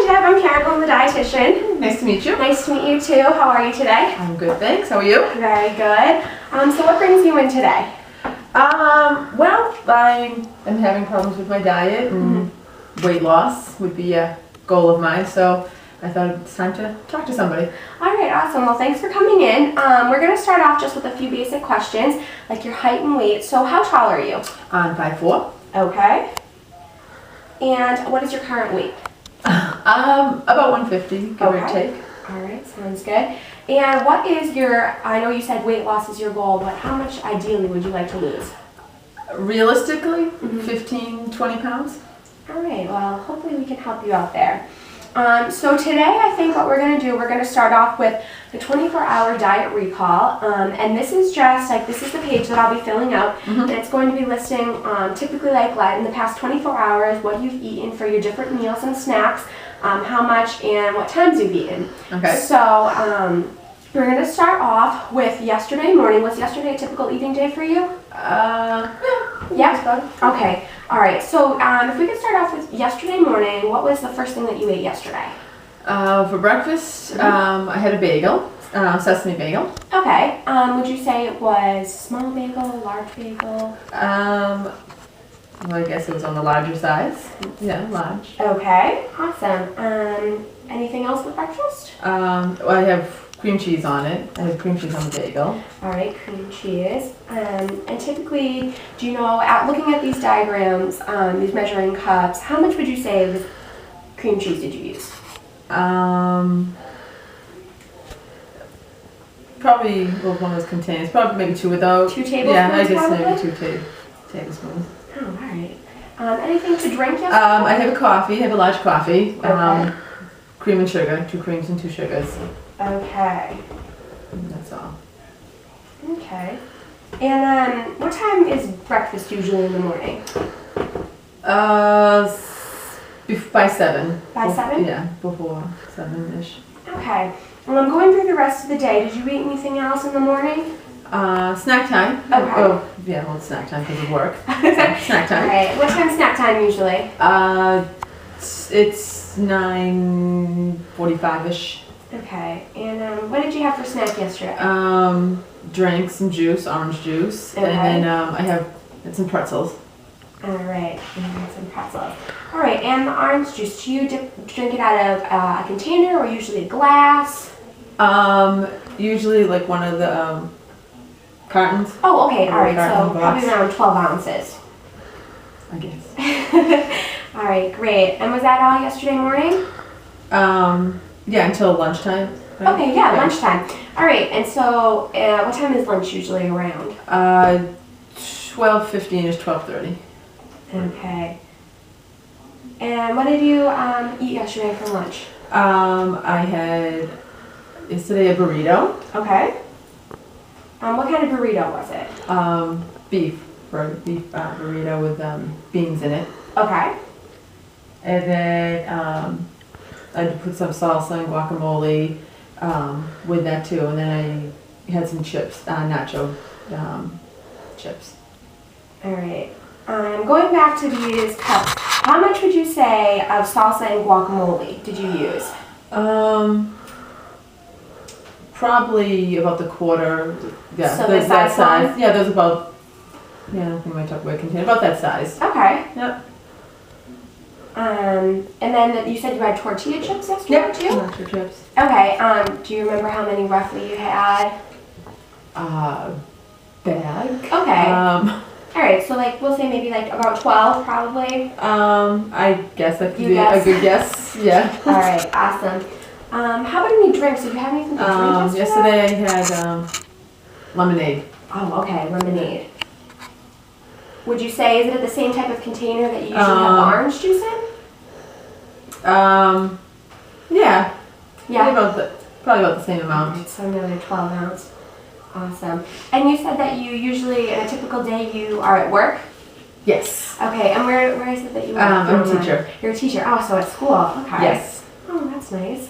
Deb. I'm Karen. I'm the dietitian. Nice to meet you. Nice to meet you too. How are you today? I'm good, thanks. How are you? Very good. So what brings you in today? Well, I'm having problems with my diet, and weight loss would be a goal of mine, so I thought it's time to talk to somebody. All right, awesome. Well, thanks for coming in. We're going to start off just with a few basic questions, like your height and weight. So how tall are you? I'm 5'4". Okay. And what is your current weight? About 150, give or take. All right, sounds good. And what is your, I know you said weight loss is your goal, but how much ideally would you like to lose? Realistically, 15, 20 pounds. All right, well, hopefully we can help you out there. So today I think what we're going to do, we're going to start off with the 24-hour diet recall. And this is just like, this is the page that I'll be filling out. And it's going to be listing typically like in the past 24 hours, what you've eaten for your different meals and snacks, how much and what times you've eaten. Okay. So we're going to start off with yesterday morning. Was yesterday a typical eating day for you? Yeah. Okay. All right. So if we could start off with yesterday morning, what was the first thing that you ate yesterday? For breakfast, I had a bagel, sesame bagel. Okay. Would you say it was small bagel, large bagel? Well, I guess it was on the larger size. Yeah, large. Okay. Awesome. Anything else with breakfast? Well, I have cream cheese on it. I have cream cheese on the bagel. All right, cream cheese. And typically, do you know, looking at these diagrams, these measuring cups, how much would you say of cream cheese did you use? Probably one of those containers. Probably maybe 2 of those. 2 tablespoons. Yeah, I guess probably? maybe 2 tablespoons. Oh, all right. Anything to drink yesterday? I have a coffee. I have a large coffee. Okay. Cream and sugar. 2 creams and 2 sugars. Okay. That's all. Okay. And what time is breakfast usually in the morning? By 7. By 7? Yeah, before 7-ish. Okay. Well, I'm going through the rest of the day. Did you eat anything else in the morning? Snack time. Okay. Oh, yeah, well, it's snack time because of work. So, snack time. All right. What time's snack time usually? It's 9:45-ish. Okay. And what did you have for snack yesterday? Drank some juice, orange juice, Okay. and then I had some pretzels. All right. And some pretzels. All right. And the orange juice, do you drink it out of a container or usually a glass? Usually like one of the cartons. Oh, okay. All right. Carton So glass. probably around 12 ounces. I guess. All right. Great. And was that all yesterday morning? Yeah, until lunchtime. Right? Okay, yeah, lunchtime. All right, and so what time is lunch usually around? 12:15 is 12:30. Okay. And what did you eat yesterday for lunch? I had yesterday a burrito. Okay. What kind of burrito was it? Beef burrito with beans in it. Okay. And then I had to put some salsa and guacamole with that too. And then I had some chips, nacho chips. All right. Going back to these cups, how much would you say of salsa and guacamole did you use? Probably about the quarter. Yeah, So the that size one? Yeah, there's about. Yeah, we might talk about container. About that size. Okay. Yep. And then you said you had tortilla chips yesterday too? Nacho chips. Okay. Do you remember how many roughly you had? Bag. Okay. All right, so like we'll say maybe like about 12 probably. I guess that could You be guess? a good guess. Yeah. All right, awesome. How about any drinks? Did you have anything to drink Yesterday I had lemonade. Oh, okay, lemonade. Would you say, is it the same type of container that you usually have the orange juice in? Yeah. Yeah. Probably about the same amount. Alright, so another 12 ounce. Awesome. And you said that you usually, in a typical day, you are at work? Yes. Okay, and where is it that you work? I'm a teacher. You're a teacher. Oh, so at school. Okay. Yes. Oh, that's nice.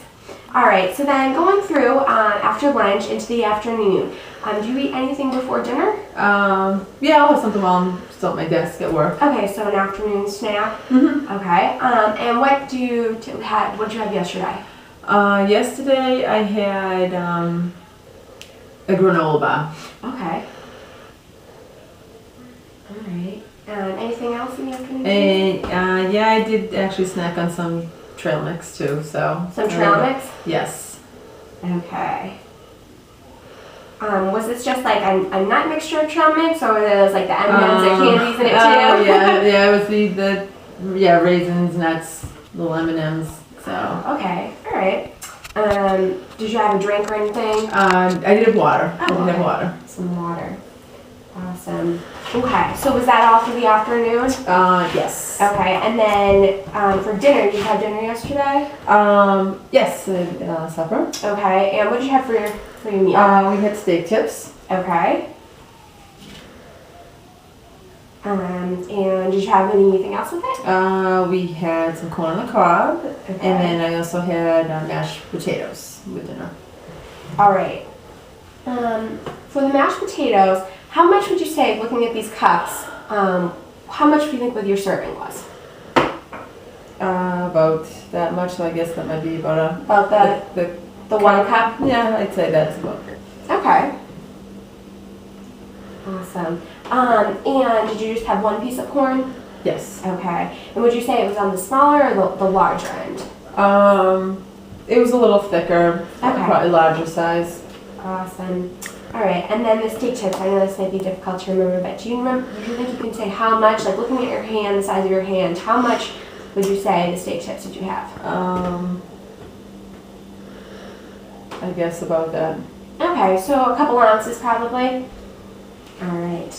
All right, so then going through after lunch into the afternoon, do you eat anything before dinner? Yeah, I'll have something while I'm still at my desk at work. Okay, so an afternoon snack. Mm-hmm. Okay, and what do you what did you have yesterday? Yesterday I had a granola bar. Okay. All right. Anything else in the afternoon? And yeah, I did actually snack on some trail mix too. So Some trail mix? Yes. Okay. Was this just like a nut mixture of trail mix, or were those like the M&Ms and candies in it too? Yeah, it was the raisins, nuts, little M&Ms. So. Okay, all right. Did you have a drink or anything? I did have water. Oh, I did have okay. water. Some water. Awesome. Okay, so was that all for the afternoon? Yes. Okay, and then for dinner, did you have dinner yesterday? Yes, supper. Okay, and what did you have for your meal? We had steak tips. Okay. And did you have anything else with it? We had some corn on the cob, Okay. and then I also had mashed potatoes with dinner. All right. For the mashed potatoes, how much would you say, looking at these cups, how much do you think your serving was? About that much, so I guess that might be about About the the 1 cup? yeah, I'd say that's about it. Okay. Awesome. And did you just have 1 piece of corn? Yes. Okay. And would you say it was on the smaller or the larger end? It was a little thicker, Okay. probably larger size. Awesome. All right. And then the steak tips. I know this might be difficult to remember, but do you think you can say how much? Like looking at your hand, the size of your hand, how much would you say the steak tips did you have? I guess about that. Okay. So a couple ounces probably. All right.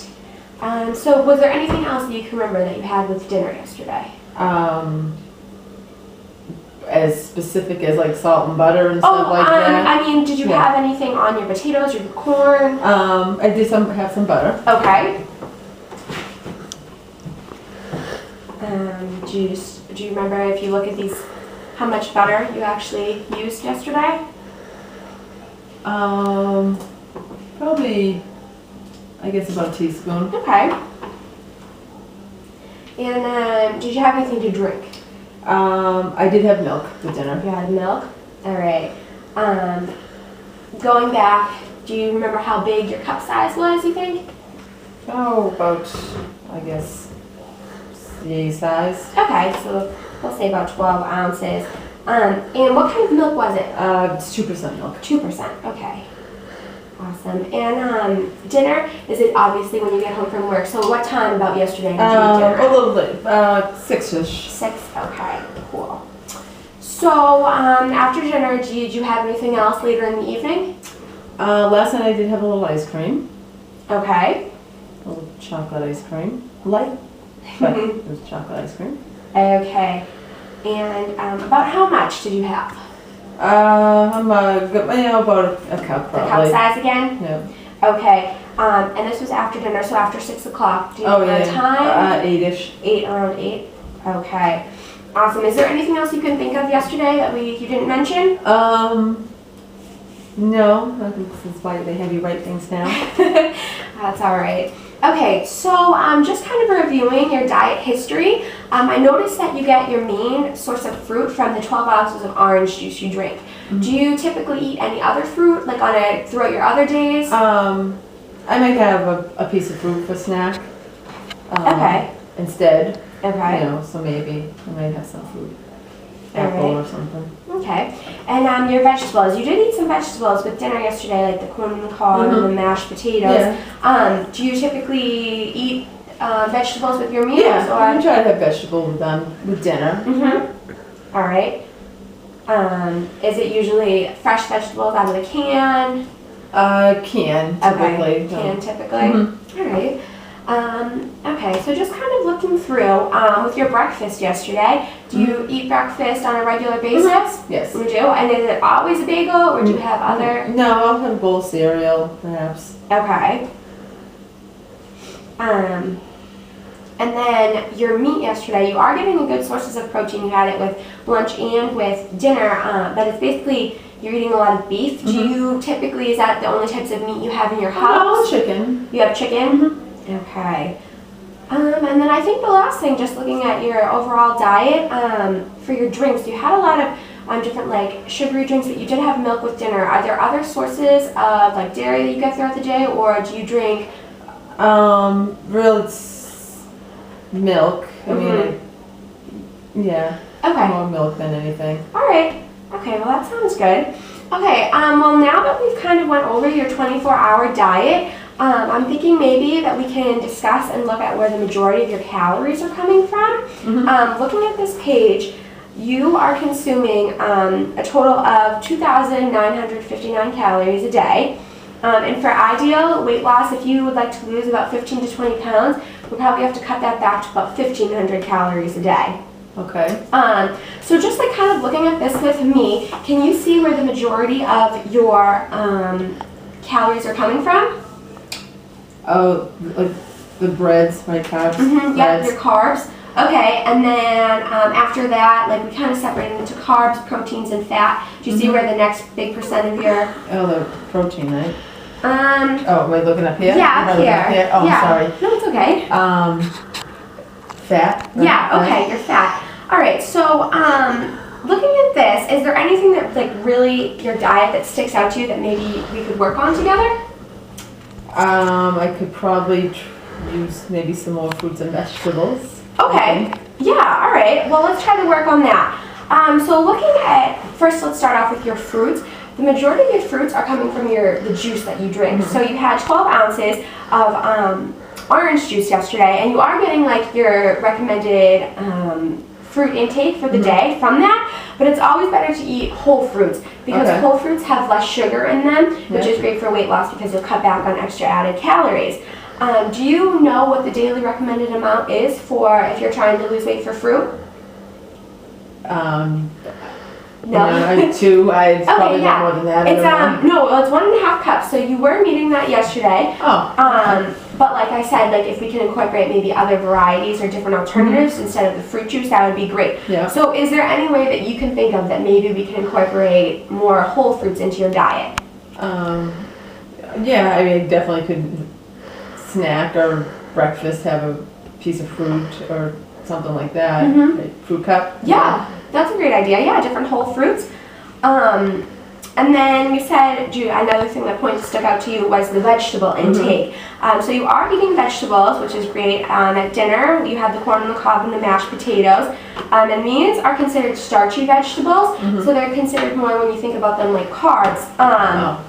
So was there anything else that you can remember that you had with dinner yesterday? As specific as like salt and butter and stuff like that. I mean, did you Yeah. have anything on your potatoes or your corn? I did have some butter. Okay. Do you remember if you look at these, how much butter you actually used yesterday? Probably, I guess about a teaspoon. Okay. And did you have anything to drink? I did have milk for dinner. You had milk? All right. Going back, do you remember how big your cup size was, you think? Oh, about, I guess, the size. Okay, so we'll say about 12 ounces. And what kind of milk was it? It's 2% milk. 2%, okay. Awesome. And dinner, is it obviously when you get home from work? So what time about yesterday did you eat dinner? A little late, 6-ish. 6? Okay, cool. So after dinner, did you have anything else later in the evening? Last night I did have a little ice cream. Okay. A little chocolate ice cream. Light, but it was chocolate ice cream. Okay. And about how much did you have? About a cup The cup probably. size again? Yeah. Okay. And this was after dinner, so after 6 o'clock. Do you Oh remember yeah. the time? 8-ish. 8, around 8? Okay. Awesome. Is there anything else you can think of yesterday that you didn't mention? No, I think this is why they have you write things down. That's all right. Okay, so just kind of reviewing your diet history, I noticed that you get your main source of fruit from the 12 ounces of orange juice you drink. Mm-hmm. Do you typically eat any other fruit, like throughout your other days? I might have a piece of fruit for snack. Okay. Instead. Okay. You know, so maybe I might have some fruit. All Apple right. or something. Okay. And your vegetables. You did eat some vegetables with dinner yesterday, like the corn on the cob and the mashed potatoes. Yeah. Do you typically eat vegetables with your meals? Yeah, Or? I try to have vegetables with dinner. Mm-hmm. All right. Is it usually fresh vegetables out of the can? Can typically. Okay. Can typically. Mhm. All right. Okay, so just kind of looking through with your breakfast yesterday. Do you eat breakfast on a regular basis? Yes. You do? And is it always a bagel, or do you have other? No, I'll have a bowl of cereal, perhaps. Okay. And then your meat yesterday, you are getting good sources of protein. You had it with lunch and with dinner, but it's basically you're eating a lot of beef. Do you typically, is that the only types of meat you have in your No, house? chicken. You have chicken? Okay. And then I think the last thing, just looking at your overall diet, for your drinks, you had a lot of different like sugary drinks, but you did have milk with dinner. Are there other sources of like dairy that you get throughout the day, or do you drink? Real it's milk. I mean, yeah. Okay. More milk than anything. All right. Okay, well that sounds good. Okay, well now that we've kind of went over your 24-hour diet, I'm thinking maybe that we can discuss and look at where the majority of your calories are coming from. Looking at this page, you are consuming a total of 2,959 calories a day. And for ideal weight loss, if you would like to lose about 15 to 20 pounds, we'll probably have to cut that back to about 1,500 calories a day. Okay. So just like kind of looking at this with me, can you see where the majority of your calories are coming from? Oh, like the breads, my carbs. Yep, breads. your carbs. Okay, and then after that, like we kind of separated into carbs, proteins, and fat. Do you see where the next big percent of your Oh, the protein, right? Oh, am I looking up here? yeah, Am I looking here. Oh, yeah. sorry. No, it's okay. Fat. Yeah, okay, you're fat. All right, so looking at this, is there anything that like really your diet that sticks out to you that maybe we could work on together? I could probably use maybe some more fruits and vegetables. Okay. Yeah, all right. Well, let's try to work on that. So looking at, first let's start off with your fruits. The majority of your fruits are coming from the juice that you drink. So you had 12 ounces of orange juice yesterday, and you are getting like your recommended fruit intake for the day from that, but it's always better to eat whole fruits because whole fruits have less sugar in them, which is great for weight loss because you'll cut back on extra added calories. Do you know what the daily recommended amount is for if you're trying to lose weight for fruit? No. Two. I probably yeah. not more than that. It's it's 1.5 cups. So you were meeting that yesterday. Oh. But like I said, like if we can incorporate maybe other varieties or different alternatives instead of the fruit juice, that would be great. Yeah. So is there any way that you can think of that maybe we can incorporate more whole fruits into your diet? Yeah, I mean, I definitely could snack or breakfast, have a piece of fruit or something like that. Like fruit cup. Yeah, that's a great idea. Yeah, different whole fruits. And then you said, another thing that stuck out to you was the vegetable intake. So you are eating vegetables, which is great. At dinner, you had the corn on the cob and the mashed potatoes. And these are considered starchy vegetables, so they're considered more when you think about them like carbs.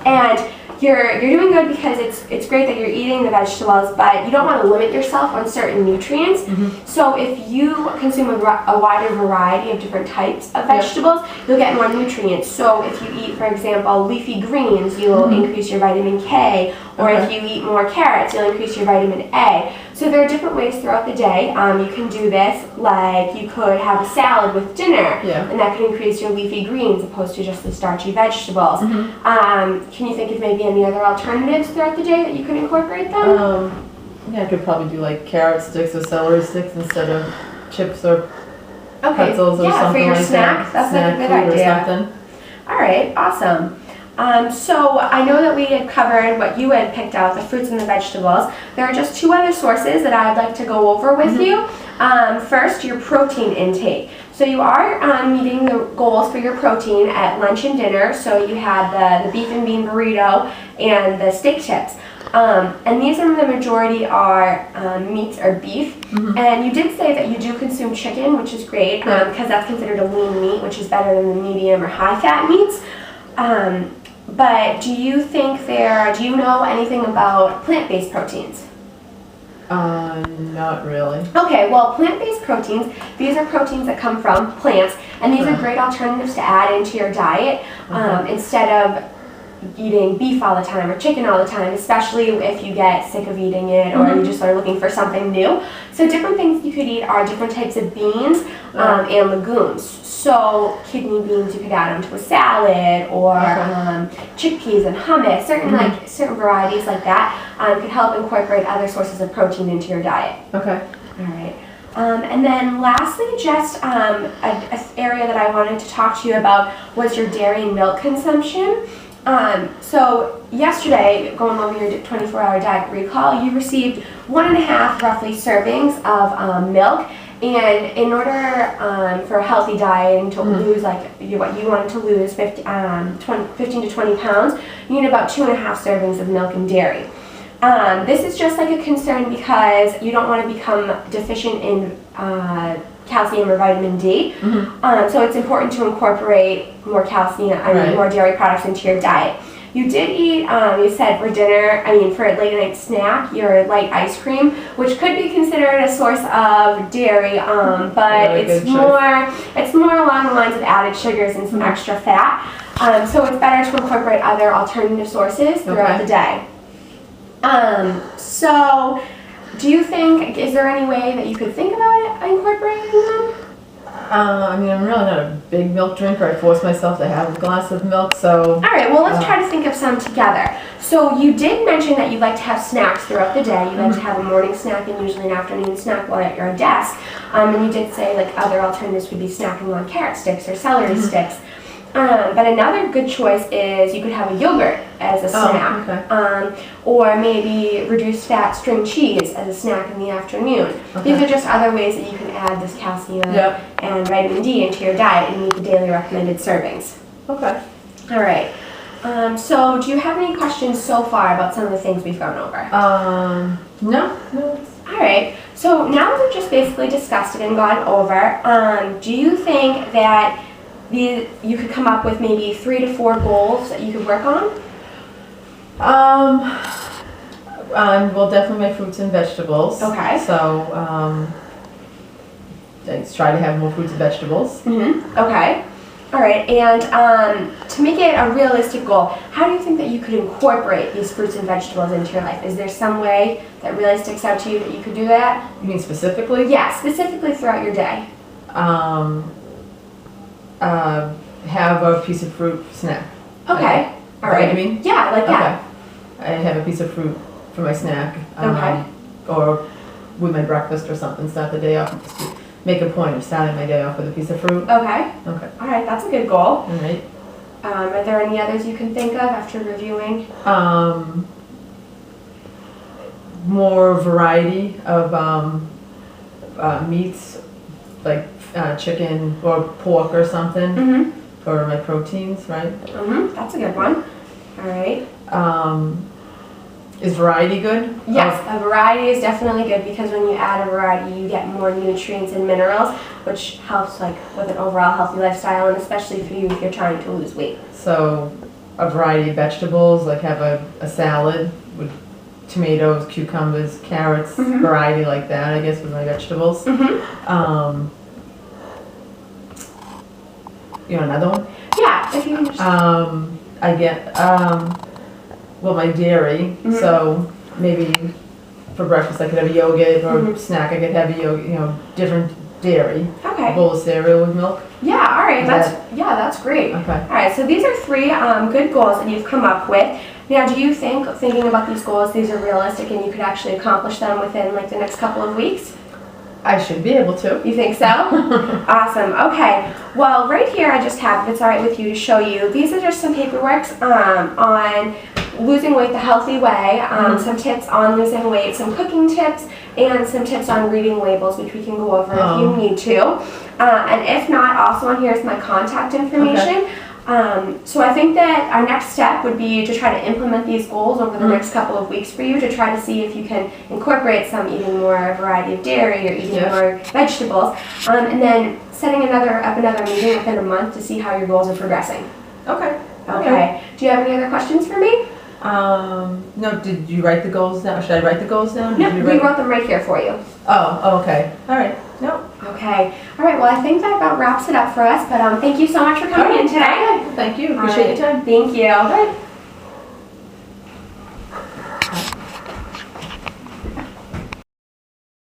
And you're doing good because it's great that you're eating the vegetables, but you don't want to limit yourself on certain nutrients. So if you consume a wider variety of different types of vegetables, you'll get more nutrients. So if you eat, for example, leafy greens, you'll increase your vitamin K, or if you eat more carrots, you'll increase your vitamin A. So there are different ways throughout the day. You can do this, like you could have a salad with dinner, and that could increase your leafy greens opposed to just the starchy vegetables. Can you think of maybe any other alternatives throughout the day that you could incorporate them? Yeah, I could probably do like carrot sticks or celery sticks instead of chips or pretzels or something for your like snack, that. that's like a good idea. Or something. All right, awesome. So I know that we had covered what you had picked out, the fruits and the vegetables. There are just two other sources that I'd like to go over with you. First, your protein intake. So you are meeting the goals for your protein at lunch and dinner. So you had the beef and bean burrito and the steak chips. And these are the majority are meats or beef. And you did say that you do consume chicken, which is great because that's considered a lean meat, which is better than the medium or high fat meats. But do you know anything about plant-based proteins? Not really. Okay, well, plant-based proteins, these are proteins that come from plants, and these are great alternatives to add into your diet instead of eating beef all the time or chicken all the time, especially if you get sick of eating it or you just are looking for something new. So different things you could eat are different types of beans and legumes. So kidney beans you could add onto a salad, or chickpeas and hummus. Certain varieties like that could help incorporate other sources of protein into your diet. Okay. All right. And then lastly, just a area that I wanted to talk to you about was your dairy and milk consumption. So yesterday, going over your 24-hour diet recall, you received 1.5 roughly servings of milk. And in order for a healthy diet and to lose what you wanted to lose, 15 to 20 pounds, you need about 2.5 servings of milk and dairy. This is just like a concern because you don't want to become deficient in calcium or vitamin D. So it's important to incorporate more calcium, more dairy products into your diet. You did eat, you said for dinner, for a late night snack, your light ice cream, which could be considered a source of dairy, but it's more along the lines of added sugars and some extra fat. So it's better to incorporate other alternative sources throughout the day. So do you think, is there any way that you could think about incorporating them? I'm really not a big milk drinker. I force myself to have a glass of milk, so... All right, well, let's try to think of some together. So you did mention that you like to have snacks throughout the day. You like to have a morning snack and usually an afternoon snack while at your desk. And you did say like other alternatives would be snacking on carrot sticks or celery sticks. But another good choice is you could have a yogurt as a snack, or maybe reduced fat string cheese as a snack in the afternoon. These are just other ways that you can add this calcium and vitamin D into your diet and meet the daily recommended servings. Okay. All right. So do you have any questions so far about some of the things we've gone over? No. All right. So now that we've just basically discussed it and gone over, do you think that you could come up with maybe 3 to 4 goals that you could work on? Well, definitely my fruits and vegetables. Okay. So, let's try to have more fruits and vegetables. Okay. All right. And to make it a realistic goal, how do you think that you could incorporate these fruits and vegetables into your life? Is there some way that really sticks out to you that you could do that? You mean specifically? Yeah, specifically throughout your day. Have a piece of fruit snack. Okay. All right. What you mean? Yeah, like that. I have a piece of fruit for my snack. Okay. Or with my breakfast or something. Start the day off. Make a point of starting my day off with a piece of fruit. Okay. Okay. All right, that's a good goal. All right. Are there any others you can think of after reviewing? More variety of meats, like chicken or pork or something for my proteins, right? That's a good one. All right. Is variety good? Yes, a variety is definitely good because when you add a variety, you get more nutrients and minerals, which helps with an overall healthy lifestyle, and especially for you if you're trying to lose weight. So a variety of vegetables, like have a salad with tomatoes, cucumbers, carrots, variety like that, I guess, with my vegetables. You want another one? Yeah, if you can just... I get, my dairy, so maybe for breakfast I could have a yogurt, or snack I could have a yogurt, different dairy. Okay. A bowl of cereal with milk. Yeah, all right, that's great. Okay. All right, so these are 3 good goals that you've come up with. Now, do you think, thinking about these goals, these are realistic and you could actually accomplish them within the next couple of weeks? I should be able to. You think so? Awesome. Okay. Well, right here I just have, if it's all right with you, to show you. These are just some paperworks on losing weight the healthy way, some tips on losing weight, some cooking tips, and some tips on reading labels, which we can go over if you need to. And if not, also on here is my contact information. Okay. So I think that our next step would be to try to implement these goals over the next couple of weeks for you, to try to see if you can incorporate some eating more variety of dairy or eating more vegetables, and then setting up another meeting within a month to see how your goals are progressing. Okay. Okay. Do you have any other questions for me? No, did you write the goals down? Should I write the goals down? No, we wrote them right here for you. Oh, okay. All right. No. Okay. All right. Well, I think that about wraps it up for us. But thank you so much for coming in today. Thank you. Appreciate your time. Thank you. All right.